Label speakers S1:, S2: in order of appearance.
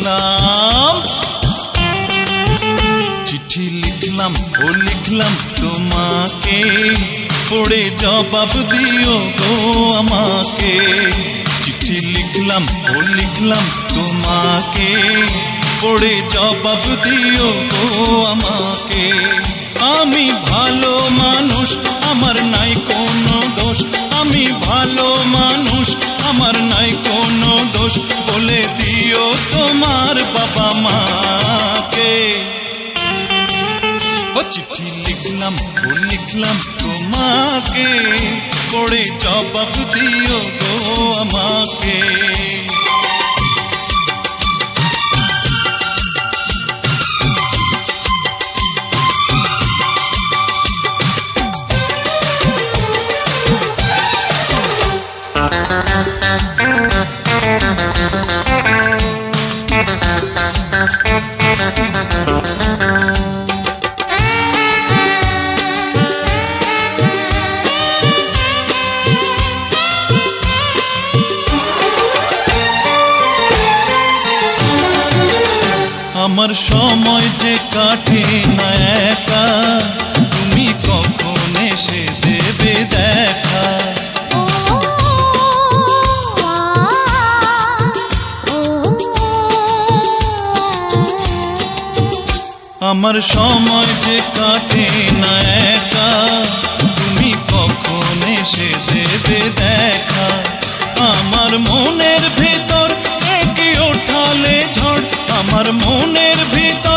S1: লিখলাম, চিঠি লিখলাম ও লিখলাম তোমাকে, পড়ে জবাব দিও গো আমাকে। চিঠি লিখলাম ও লিখলাম তোমাকে, পড়ে জবাব দিও গো আমাকে। আমি ভালো মানুষ, আমার নাই কোনো দোষ, আমি ভালো মানুষ, আমার নাই কোনো দোষ, বলে দিও তোমার বাবা মাকে। ও চিঠি লিখলাম ও লিখলাম তোমাকে, পড়ে জবাব দিও গো আমাকে। আমার সময় যে কাটে না একা, তুমি কখন এসে দেবে দেখা। আমার সময় যে কাটে না একা, তুমি কখন এসে দেবে দেখা। আমার মনের ভেতর একই ওঠালে ঝড়, আমার মনের ভিতর